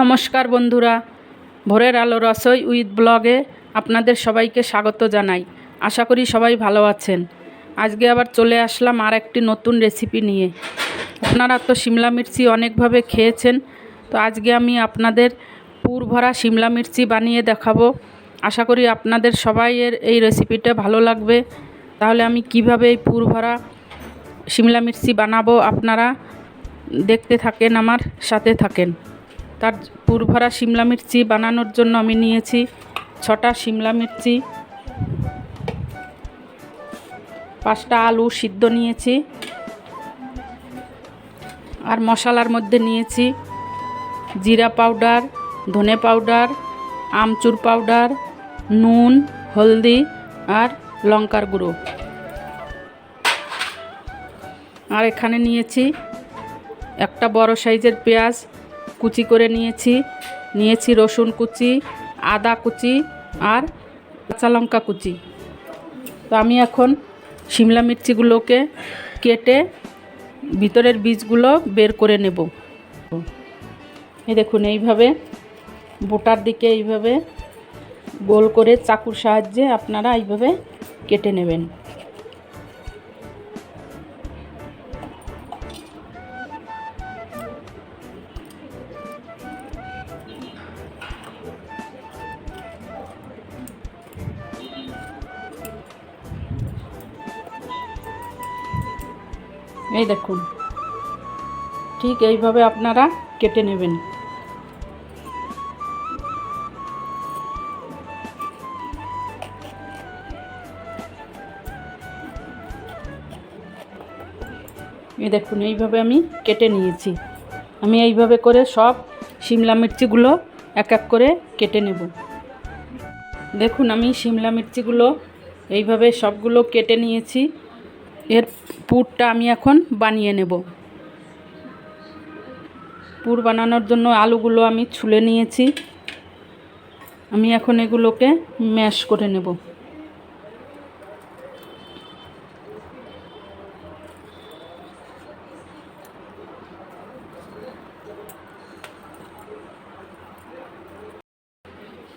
নমস্কার বন্ধুরা, ভোরের আলো রসোই উইথ ব্লগে আপনাদের সবাইকে স্বাগত জানাই। আশা করি সবাই ভালো আছেন। আজকে আবার চলে আসলাম আর একটি নতুন রেসিপি নিয়ে। আপনারা তো শিমলা মির্চি অনেকভাবে খেয়েছেন, তো আজকে আমি আপনাদের পুর ভরা শিমলা মির্চি বানিয়ে দেখাবো। আশা করি আপনাদের সবাইয়ের এই রেসিপিটা ভালো লাগবে। তাহলে আমি কিভাবে এই পুর ভরা শিমলা মির্চি বানাবো আপনারা দেখতে থাকেন, আমার সাথে থাকেন। তার পুর ভরা শিমলা মির্চি বানানোর জন্য আমি নিয়েছি 6টা শিমলা মির্চি, 5টা আলু সিদ্ধ নিয়েছি, আর মশলার মধ্যে নিয়েছি জিরা পাউডার, ধনে পাউডার, আমচুর পাউডার, নুন, হলদি আর লঙ্কার গুঁড়ো। আর এখানে নিয়েছি একটা বড় সাইজের পেঁয়াজ কুচি করে নিয়েছি রসুন কুচি, আদা কুচি আর কাঁচা লঙ্কা কুচি। তো আমি এখন শিমলা মির্চিগুলোকে কেটে ভিতরের বীজগুলো বের করে নেব। এই দেখুন, এইভাবে বোটার দিকে এইভাবে গোল করে চাকুর সাহায্যে আপনারা এইভাবে কেটে নেবেন। এই দেখুন, ঠিক এইভাবে আপনারা কেটে নেবেন। এই দেখুন, এইভাবে আমি কেটে নিয়েছি। আমি এইভাবে করে সব শিমলা মির্চিগুলো এক এক করে কেটে নেব। দেখুন, আমি শিমলা মির্চিগুলো এইভাবে সবগুলো কেটে নিয়েছি। এর পুরটা আমি এখন বানিয়ে নেব। পুর বানানোর জন্য আলুগুলো আমি ছুলে নিয়েছি। আমি এখন এগুলোকে ম্যাশ করে নেব।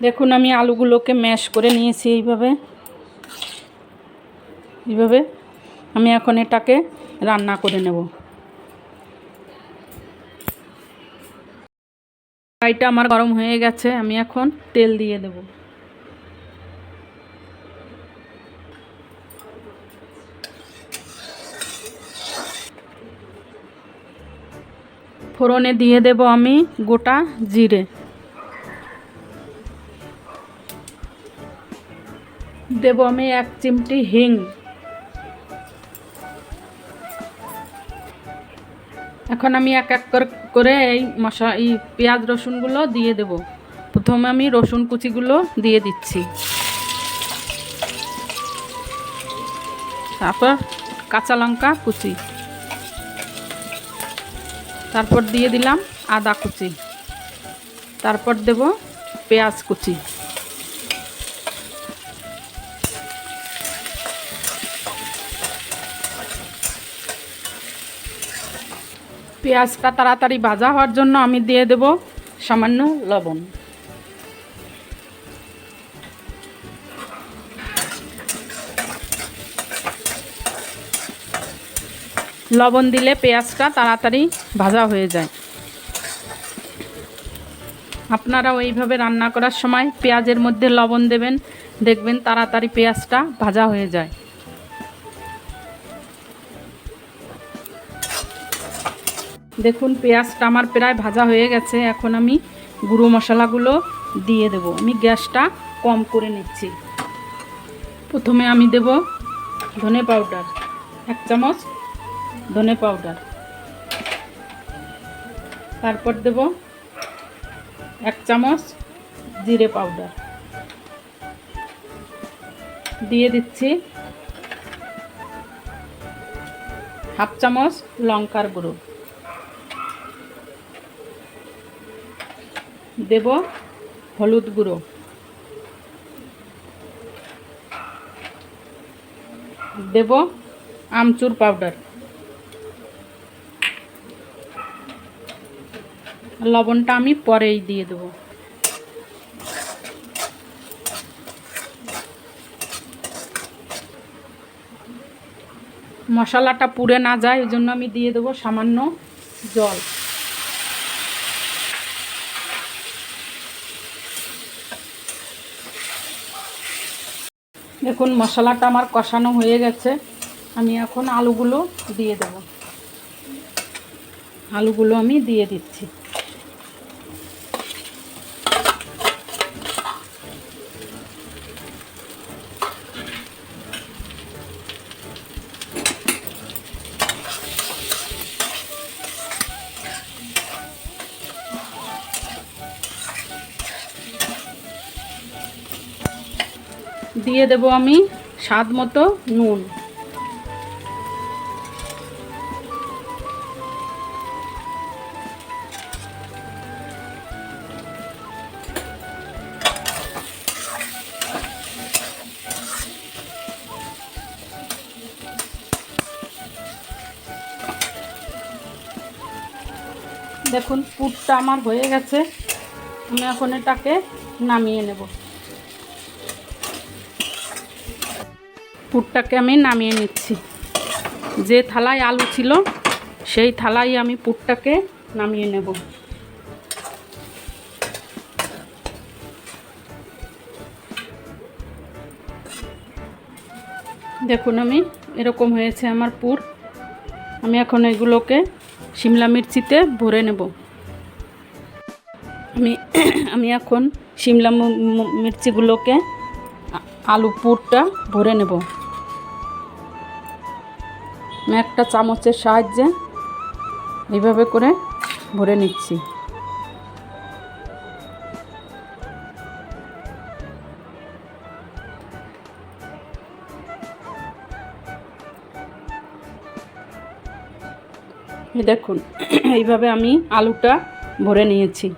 দেখুন, আমি আলুগুলোকে ম্যাশ করে নিয়েছি এইভাবে। আমি এখন এটাকে রান্না করে নেব। কড়াইটা আমার গরম হয়ে গেছে, আমি এখন তেল দিয়ে দেব। ফোড়নে দিয়ে দেব আমি গোটা জিরে, দেব আমি 1 চিমটি হিং। এখন আমি এক এক করে এই পেঁয়াজ রসুনগুলো দিয়ে দেব। প্রথমে আমি রসুন কুচিগুলো দিয়ে দিচ্ছি, তারপর কাঁচা লঙ্কা কুচি, তারপর দিয়ে দিলাম আদা কুচি, তারপর দেব পেঁয়াজ কুচি। পেঁয়াজটা তাড়াতাড়ি ভাজা হওয়ার জন্য আমি দিয়ে দেব সামান্য লবণ। লবণ দিলে পেঁয়াজটা তাড়াতাড়ি ভাজা হয়ে যায়। আপনারাও এইভাবে রান্না করার সময় পেঁয়াজের মধ্যে লবণ দেবেন, দেখবেন তাড়াতাড়ি পেঁয়াজটা ভাজা হয়ে যায়। দেখুন, পেঁয়াজটা আমার প্রায় ভাজা হয়ে গেছে। এখন আমি গুঁড়ো মশলাগুলো দিয়ে দেব। আমি গ্যাসটা কম করে নিচ্ছি। প্রথমে আমি দেব ধনে পাউডার, 1 চামচ ধনে পাউডার। তারপর দেব 1 চামচ জিরে পাউডার। দিয়ে দিচ্ছি 1/2 চামচ লঙ্কার গুঁড়ো। দেব হলুদ গুঁড়ো, দেব আমচুর পাউডার, লবণটা আমি পরেই দিয়ে দেবো। মশলাটা পুড়ে না যায় ওই জন্য আমি দিয়ে দেবো সামান্য জল। দেখুন মশলাটা আমার কষানো হয়ে গেছে, আমি এখন আলুগুলো দিয়ে দেব। আলুগুলো আমি দিয়ে দিচ্ছি। দিয়ে দেব আমি স্বাদ মতো নুন। দেখুন পুরটা আমার হয়ে গেছে, আমি এখন এটাকে নামিয়ে নেব। পুরটাকে আমি নামিয়ে নিচ্ছি। যে থালায় আলু ছিল সেই থালায় আমি পুরটাকে নামিয়ে নেব। দেখুন আমি এরকম হয়েছে আমার পুর। আমি এখন এগুলোকে শিমলা মির্চিতে ভরে নেব। আমি এখন শিমলা মির্চিগুলোকে আলু পুরটা ভরে নেব। আমি একটা চামচের সাহায্যে এইভাবে করে ভরে নিচ্ছি। দেখুন এইভাবে আমি আলুটা ভরে নিয়েছি।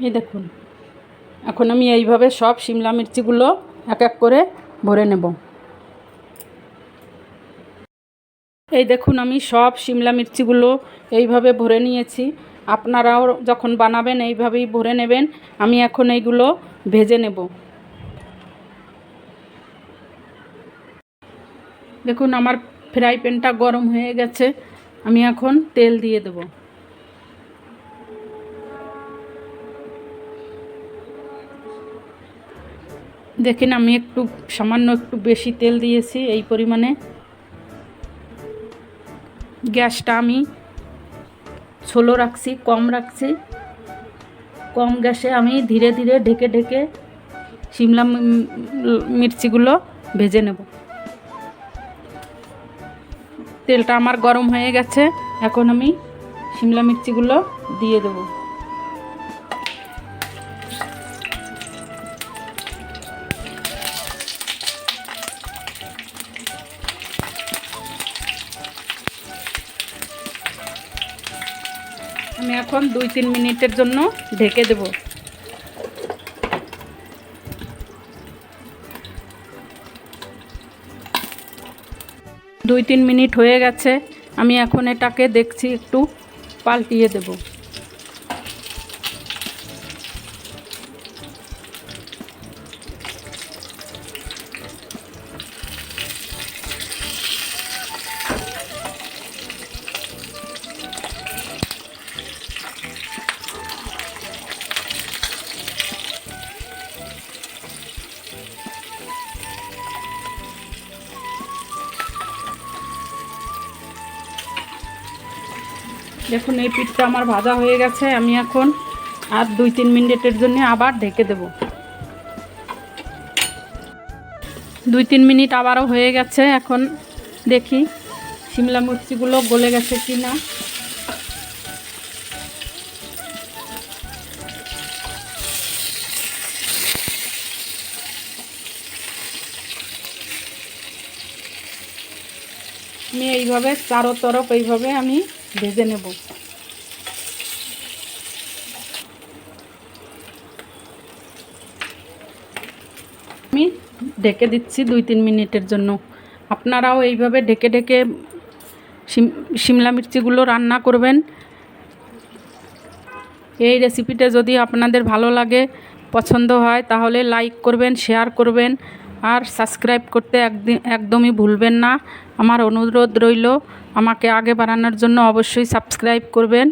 এই দেখুন এখন আমি এইভাবে সব শিমলা মির্চিগুলো এক এক করে ভরে নেব। এই দেখুন আমি সব শিমলা মির্চিগুলো এইভাবে ভরে নিয়েছি। আপনারাও যখন বানাবেন এইভাবেই ভরে নেবেন। আমি এখন এইগুলো ভেজে নেব। দেখুন আমার ফ্রাই প্যানটা গরম হয়ে গেছে, আমি এখন তেল দিয়ে দেব। দেখেন আমি সামান্য একটু বেশি তেল দিয়েছি এই পরিমাণে। গ্যাসটা আমি স্লো রাখছি, কম রাখছি। কম গ্যাসে আমি ধীরে ধীরে ঢেকে ঢেকে শিমলা মির্চিগুলো ভেজে নেব। তেলটা আমার গরম হয়ে গেছে, এখন আমি শিমলা মির্চিগুলো দিয়ে দেব। আমি এখন 2-3 মিনিটের জন্য ঢেকে দেব। 2-3 মিনিট হয়ে গেছে, আমি এখন এটাকে দেখছি, একটু পাল্টিয়ে দেব। দেখুন এই পিঠটা আমার ভাজা হয়ে গেছে, আমি এখন আর 2-3 মিনিটের জন্য আবার ঢেকে দেব। 2-3 মিনিট আবারও হয়ে গেছে, এখন দেখি শিমলা মির্চিগুলো গলে গেছে কি না। আমি এইভাবে চারো তরফ এইভাবে আমি ভেজে নেব। ঢেকে দিচ্ছি 2-3 মিনিটের জন্য। আপনারাও এইভাবে ঢেকে ঢেকে শিমলা মির্চিগুলো রান্না করবেন। এই রেসিপিটা যদি আপনাদের ভালো লাগে, পছন্দ হয়, তাহলে লাইক করবেন, শেয়ার করবেন আর সাবস্ক্রাইব করতে একদমই ভুলবেন না। আমার অনুরোধ রইল, আমাকে আগে বাড়ানোর জন্য অবশ্যই সাবস্ক্রাইব করবেন।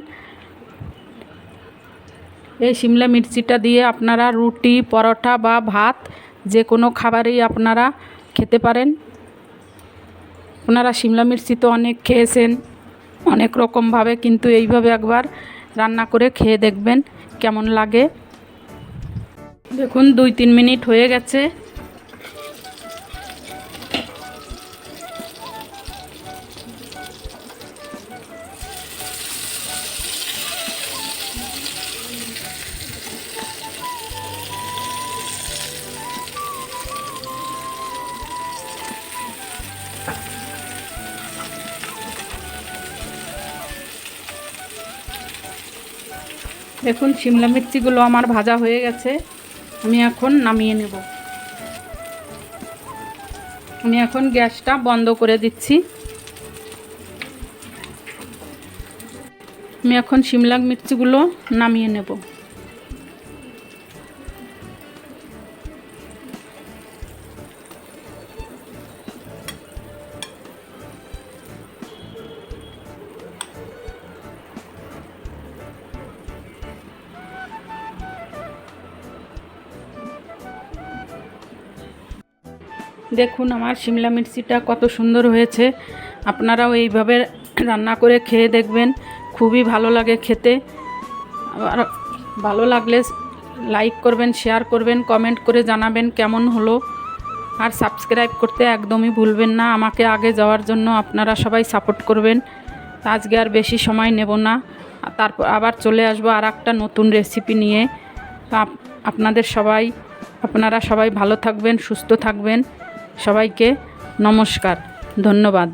এই শিমলা মির্চিটা দিয়ে আপনারা রুটি, পরোটা বা ভাত যে কোনো খাবারই আপনারা খেতে পারেন। আপনারা শিমলা মির্চি তো অনেক খেয়েছেন অনেক রকমভাবে, কিন্তু এইভাবে একবার রান্না করে খেয়ে দেখবেন কেমন লাগে। দেখুন 2-3 মিনিট হয়ে গেছে। দেখুন শিমলা মির্চিগুলো আমার ভাজা হয়ে গেছে। আমি এখন নামিয়ে নেব। আমি এখন গ্যাসটা বন্ধ করে দিচ্ছি। আমি এখন শিমলা মির্চিগুলো নামিয়ে নেব। দেখুন আমার শিমলা মির্চিটা কত সুন্দর হয়েছে। আপনারাও এইভাবে রান্না করে খেয়ে দেখবেন, খুবই ভালো লাগে খেতে। আর ভালো লাগলে লাইক করবেন, শেয়ার করবেন, কমেন্ট করে জানাবেন কেমন হলো। আর সাবস্ক্রাইব করতে একদমই ভুলবেন না। আমাকে আগে যাওয়ার জন্য আপনারা সবাই সাপোর্ট করবেন। আজকে আর বেশি সময় নেব না, তারপর আবার চলে আসবো আর একটা নতুন রেসিপি নিয়ে। আপনারা সবাই ভালো থাকবেন, সুস্থ থাকবেন। সবাইকে নমস্কার, ধন্যবাদ।